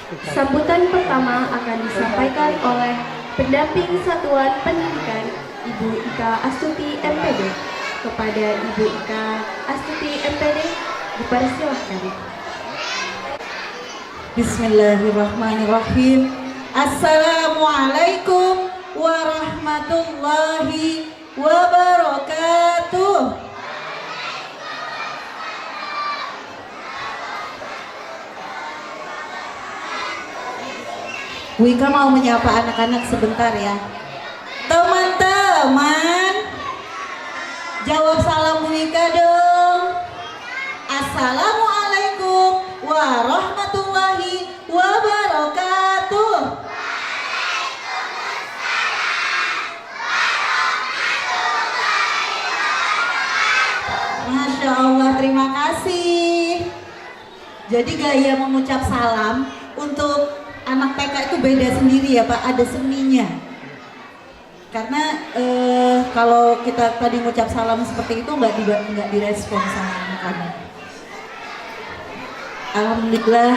Sambutan pertama akan disampaikan oleh pendamping Satuan Pendidikan Ibu Ika Astuti MPD. Kepada Ibu Ika Astuti MPD, dipersilahkan. Bismillahirrahmanirrahim. Assalamualaikum warahmatullahi wabarakatuh. Wika mau menyapa anak-anak sebentar ya. Teman-teman, jawab salam Wika dong. Assalamualaikum warahmatullahi wabarakatuh. Masya Allah, terima kasih. Jadi gaya mengucap salam untuk anak TK itu beda sendiri ya Pak, ada seninya. Karena kalau kita tadi mengucap salam seperti itu nggak direspon sama anak-anak. Alhamdulillah,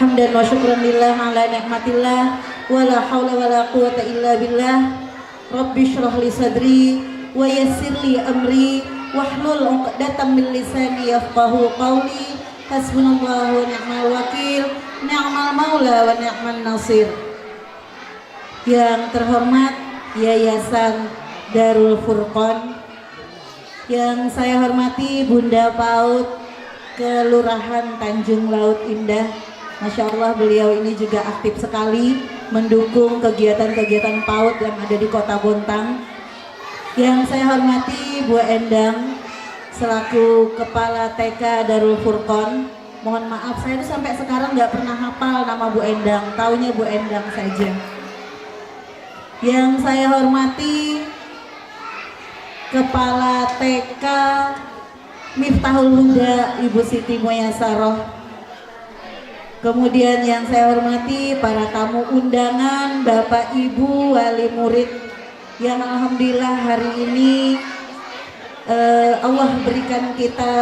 hamdan wa syukran lillah ala nikmatillah, wala haula wala quwata illa billah. Rabbi shrah li sadri wa yassir li amri wahlul 'uqdatam min lisani yafqahu qawli. Hasbunallahu wa ni'mal wakil, ni'mal maula wa ni'man nasir. Yang terhormat Yayasan Darul Furqon, yang saya hormati Bunda PAUD Kelurahan Tanjung Laut Indah. Masya Allah, beliau ini juga aktif sekali mendukung kegiatan-kegiatan PAUD yang ada di Kota Bontang. Yang saya hormati Bu Endang selaku Kepala TK Darul Furqon. Mohon maaf, saya tuh sampai sekarang nggak pernah hafal nama Bu Endang, taunya Bu Endang saja. Yang saya hormati Kepala TK Miftahul Huda Ibu Siti Moyasaroh. Kemudian yang saya hormati para tamu undangan, Bapak Ibu wali murid yang alhamdulillah hari ini Allah berikan kita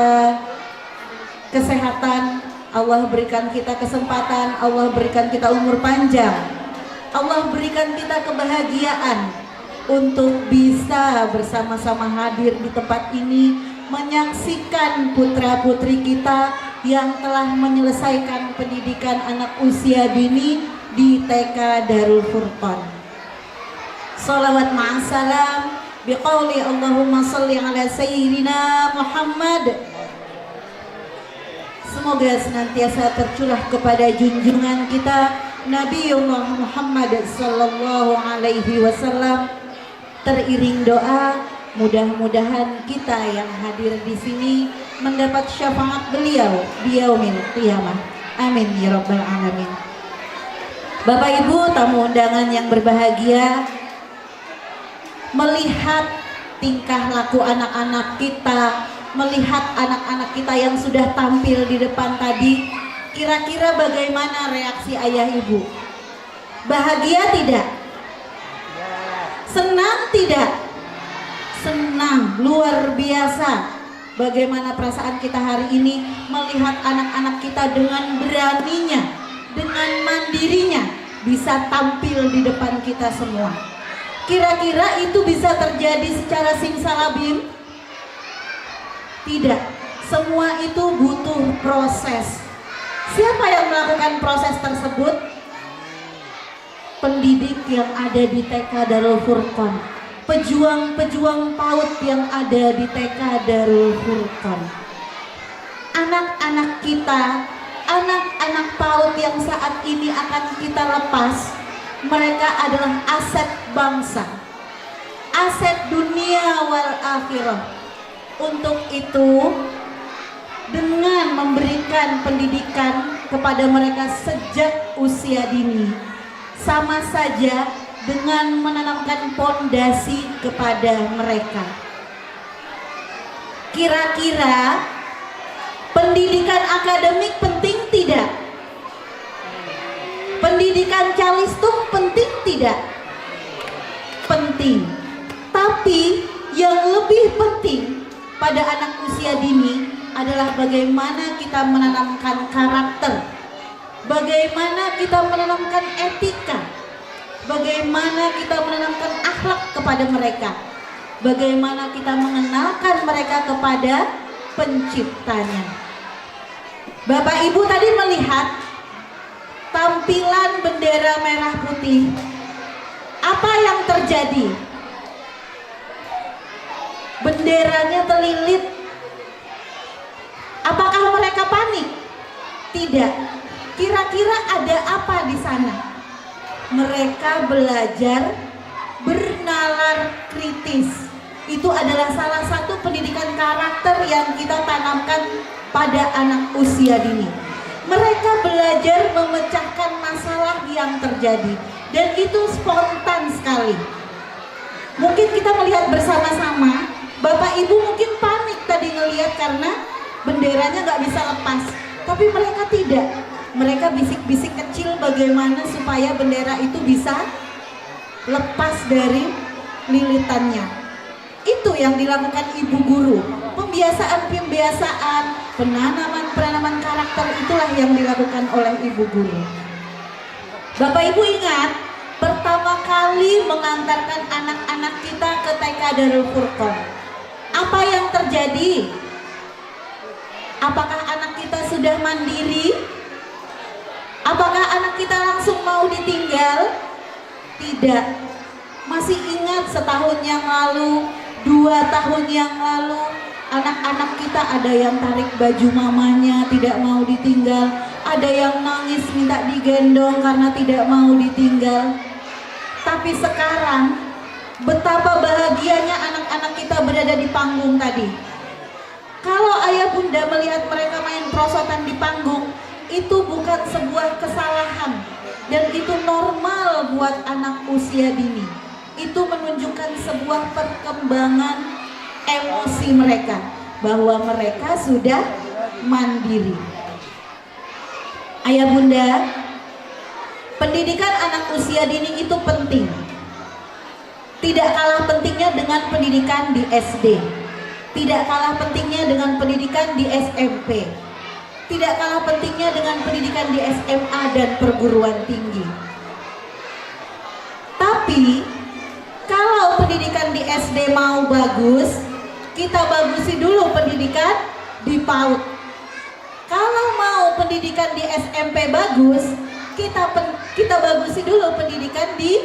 kesehatan, Allah berikan kita kesempatan, Allah berikan kita umur panjang, Allah berikan kita kebahagiaan untuk bisa bersama-sama hadir di tempat ini, menyaksikan putra-putri kita yang telah menyelesaikan pendidikan anak usia dini di TK Darul Furqon. Salawat ma'asalam biqauli Allahumma salli ala sayyidina Muhammad. Semoga senantiasa tercurah kepada junjungan kita Nabiullah Muhammad sallallahu alaihi wasallam. Teriring doa, mudah-mudahan kita yang hadir di sini mendapat syafaat beliau di yaumil qiyamah. Amin ya rabbal alamin. Bapak Ibu tamu undangan yang berbahagia, melihat tingkah laku anak-anak kita, melihat anak-anak kita yang sudah tampil di depan tadi, kira-kira bagaimana reaksi ayah ibu? Bahagia tidak? Senang tidak? Senang, luar biasa. Bagaimana perasaan kita hari ini melihat anak-anak kita dengan beraninya, dengan mandirinya bisa tampil di depan kita semua. Kira-kira itu bisa terjadi secara simsalabim? Tidak, semua itu butuh proses. Siapa yang melakukan proses tersebut? Pendidik yang ada di TK Darul Furqon, pejuang-pejuang PAUD yang ada di TK Darul Furqon. Anak-anak kita, anak-anak PAUD yang saat ini akan kita lepas, mereka adalah aset bangsa, aset dunia wal akhirah. Untuk itu, dengan memberikan pendidikan kepada mereka sejak usia dini, sama saja dengan menanamkan pondasi kepada mereka. Kira-kira pendidikan akademik penting tidak? Pendidikan calistung penting tidak? Penting. Tapi yang lebih penting pada anak usia dini adalah bagaimana kita menanamkan karakter, bagaimana bagaimana kita menanamkan etika, bagaimana kita menanamkan akhlak kepada mereka, bagaimana kita mengenalkan mereka kepada penciptanya. Bapak Ibu tadi melihat tampilan bendera merah putih. Apa yang terjadi? Benderanya terlilit. Apakah mereka panik? Tidak. Kira-kira ada apa di sana? Mereka belajar bernalar kritis. Itu adalah salah satu pendidikan karakter yang kita tanamkan pada anak usia dini. Mereka belajar memecahkan masalah yang terjadi, dan itu spontan sekali. Mungkin kita melihat bersama-sama, Bapak Ibu mungkin panik tadi ngelihat karena benderanya nggak bisa lepas, tapi mereka tidak. Mereka bisik-bisik kecil bagaimana supaya bendera itu bisa lepas dari lilitannya. Itu yang dilakukan ibu guru. Pembiasaan, penanaman karakter, itulah yang dilakukan oleh ibu guru. Bapak Ibu ingat, pertama kali mengantarkan anak-anak kita ke TK Darul Furqon, apa yang terjadi? Apakah anak kita sudah mandiri? Apakah anak kita langsung mau ditinggal? Tidak. Masih ingat setahun yang lalu, 2 tahun yang lalu, anak-anak kita ada yang tarik baju mamanya, tidak mau ditinggal, ada yang nangis minta digendong karena tidak mau ditinggal. Tapi sekarang betapa bahagianya anak-anak kita berada di panggung tadi. Kalau ayah bunda melihat mereka main perosotan di panggung, itu bukan sebuah kesalahan, dan itu normal buat anak usia dini. Itu menunjukkan sebuah perkembangan emosi mereka, bahwa mereka sudah mandiri. Ayah bunda, pendidikan anak usia dini itu penting. Tidak kalah pentingnya dengan pendidikan di SD, tidak kalah pentingnya dengan pendidikan di SMP, tidak kalah pentingnya dengan pendidikan di SMA dan perguruan tinggi. Tapi kalau pendidikan di SD mau bagus, kita bagusi dulu pendidikan di PAUD. Kalau mau pendidikan di SMP bagus, kita bagusi dulu pendidikan di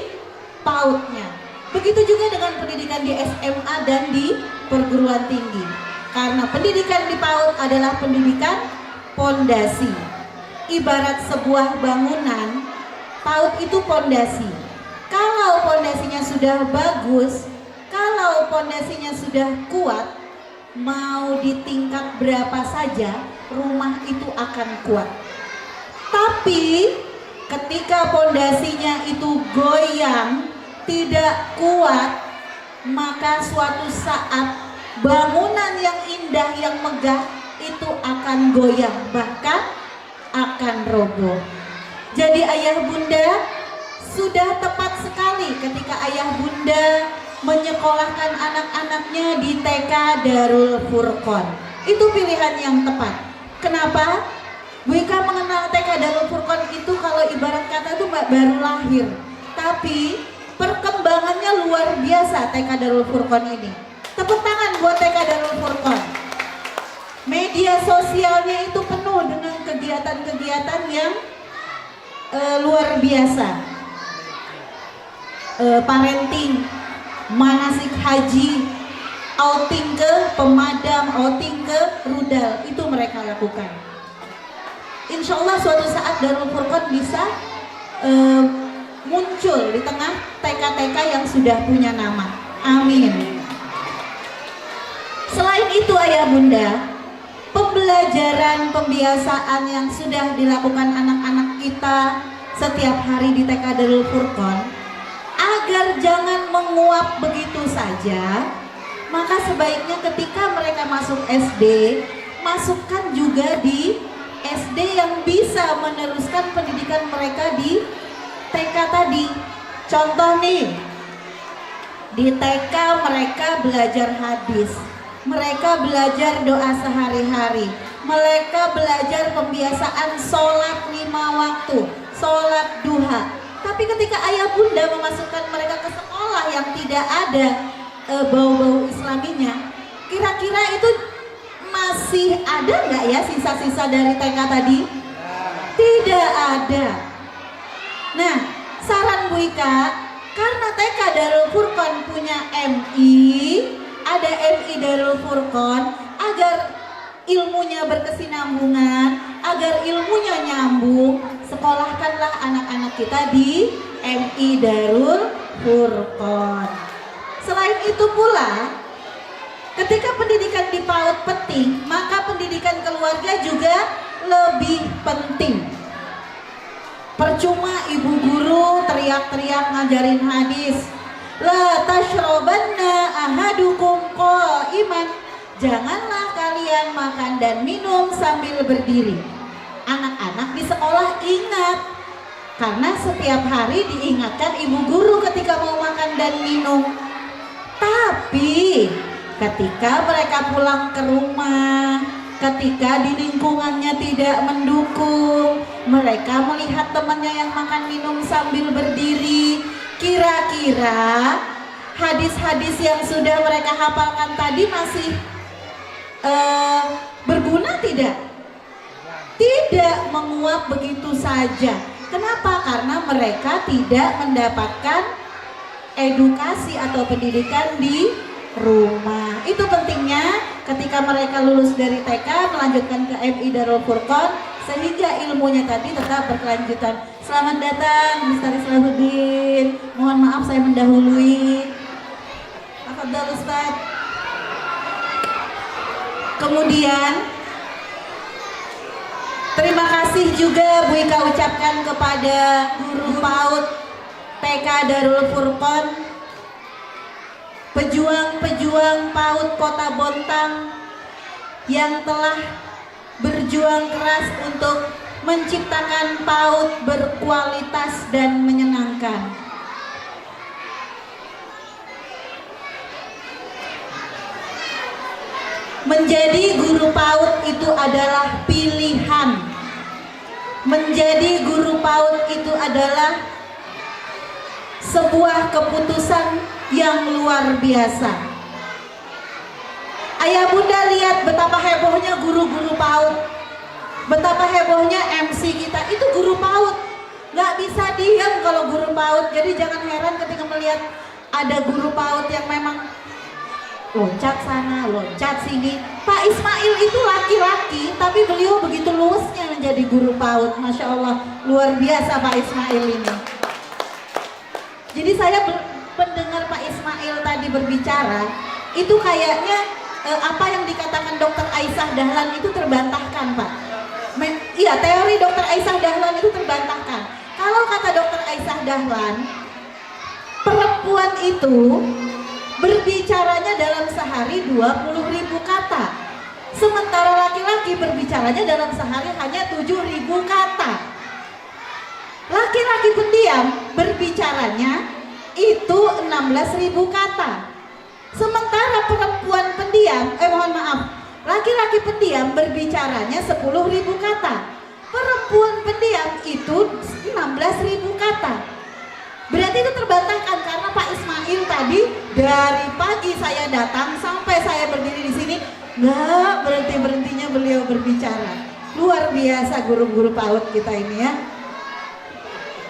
PAUD-nya. Begitu juga dengan pendidikan di SMA dan di perguruan tinggi. Karena pendidikan di PAUD adalah pendidikan pondasi. Ibarat sebuah bangunan, PAUD itu pondasi. Kalau pondasinya sudah bagus, kalau pondasinya sudah kuat, mau di tingkat berapa saja, rumah itu akan kuat. Tapi ketika pondasinya itu goyang, tidak kuat, maka suatu saat bangunan yang indah, yang megah itu akan goyang, bahkan akan roboh. Jadi ayah bunda, sudah tepat sekali ketika ayah bunda menyekolahkan anak-anaknya di TK Darul Furqon. Itu pilihan yang tepat. Kenapa? Bu Ika mengenal TK Darul Furqon itu kalau ibarat kata itu baru lahir, tapi perkembangannya luar biasa TK Darul Furqon ini. Tepuk tangan buat TK Darul Furqon. Media sosialnya itu penuh dengan kegiatan-kegiatan yang luar biasa. Parenting, manasik haji, outing ke pemadam, outing ke rudal, itu mereka lakukan. Insya Allah suatu saat Darul Furqon bisa muncul di tengah TK-TK yang sudah punya nama. Amin. Selain itu ayah bunda, pembelajaran, pembiasaan yang sudah dilakukan anak-anak kita setiap hari di TK Darul Furqon, agar jangan menguap begitu saja, maka sebaiknya ketika mereka masuk SD, masukkan juga di SD yang bisa meneruskan pendidikan mereka di TK tadi. Contoh nih, di TK mereka belajar hadis, mereka belajar doa sehari-hari, mereka belajar pembiasaan sholat 5 waktu waktu, sholat duha. Tapi ketika ayah bunda memasukkan mereka ke sekolah yang tidak ada bau-bau islaminya, kira-kira itu masih ada nggak ya sisa-sisa dari TK tadi? Tidak ada. Nah, saran Bu Ika, karena TK Darul Furqon punya MI, ada MI Darul Furqon, agar ilmunya berkesinambungan, agar ilmunya nyambung, sekolahkanlah anak-anak kita di MI Darul Furqon. Selain itu pula, ketika pendidikan di PAUD penting, maka pendidikan keluarga juga lebih penting. Percuma ibu guru teriak-teriak ngajarin hadis, la tashrobanna ahadukum qa'iman, janganlah kalian makan dan minum sambil berdiri. Anak-anak di sekolah ingat, karena setiap hari diingatkan ibu guru ketika mau makan dan minum. Tapi ketika mereka pulang ke rumah, ketika di lingkungannya tidak mendukung, mereka melihat temannya yang makan minum sambil berdiri, kira-kira hadis-hadis yang sudah mereka hafalkan tadi masih berguna tidak? Tidak menguap begitu saja. Kenapa? Karena mereka tidak mendapatkan edukasi atau pendidikan di rumah. Itu pentingnya ketika mereka lulus dari TK melanjutkan ke MI Darul Furqon, sehingga ilmunya tadi tetap berkelanjutan. Selamat datang Mr. Islahuddin. Mohon maaf saya mendahului. Tafadhal Ustaz. Kemudian terima kasih juga Bu Ika ucapkan kepada guru PAUD TK Darul Furqon, pejuang-pejuang PAUD Kota Bontang yang telah berjuang keras untuk menciptakan PAUD berkualitas dan menyenangkan. Menjadi guru PAUD itu adalah pilihan. Menjadi guru PAUD itu adalah sebuah keputusan yang luar biasa. Ayah bunda lihat betapa hebohnya guru-guru PAUD, betapa hebohnya MC kita, itu guru PAUD. Gak bisa diam kalau guru PAUD. Jadi jangan heran ketika melihat ada guru PAUD yang memang loncat sana, loncat sini. Pak Ismail itu laki-laki, tapi beliau begitu luasnya menjadi guru PAUD. Masya Allah, luar biasa Pak Ismail ini. Jadi saya mendengar Pak Ismail tadi berbicara, itu kayaknya apa yang dikatakan Dr. Aisyah Dahlan itu terbantahkan Pak. Iya, teori Dr. Aisyah Dahlan itu terbantahkan. Kalau kata Dr. Aisyah Dahlan, perempuan itu berbicaranya dalam sehari 20.000 kata, sementara laki-laki berbicaranya dalam sehari hanya 7.000 kata. Laki-laki pendiam berbicaranya itu 16.000 kata, sementara perempuan pendiam, laki-laki pendiam berbicaranya 10.000 kata, perempuan pendiam itu 16.000 kata. Berarti itu terbantahkan karena Pak Ismail tadi dari pagi saya datang sampai saya berdiri di sini nggak berhentinya beliau berbicara. Luar biasa guru-guru PAUD kita ini ya.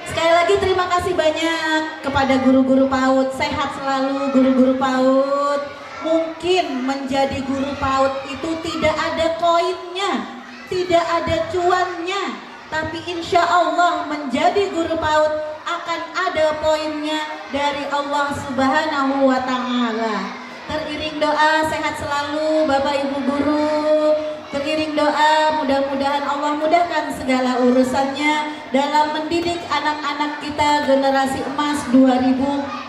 Sekali lagi terima kasih banyak kepada guru-guru PAUD. Sehat selalu guru-guru PAUD. Mungkin menjadi guru PAUD itu tidak ada koinnya, tidak ada cuannya, tapi insya Allah menjadi guru PAUD akan ada poinnya dari Allah Subhanahu wa Ta'ala. Teriring doa sehat selalu Bapak Ibu guru, teriring doa mudah-mudahan Allah mudahkan segala urusannya dalam mendidik anak-anak kita generasi emas 2045.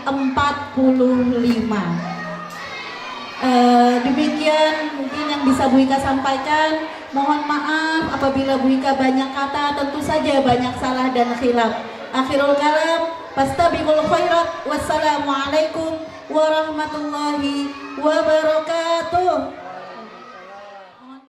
Demikian mungkin yang bisa Bu Ika sampaikan. Mohon maaf apabila Bu Ika banyak kata, tentu saja banyak salah dan khilaf. Akhirul kalam, fastabiqul khairat. Wassalamualaikum warahmatullahi wabarakatuh.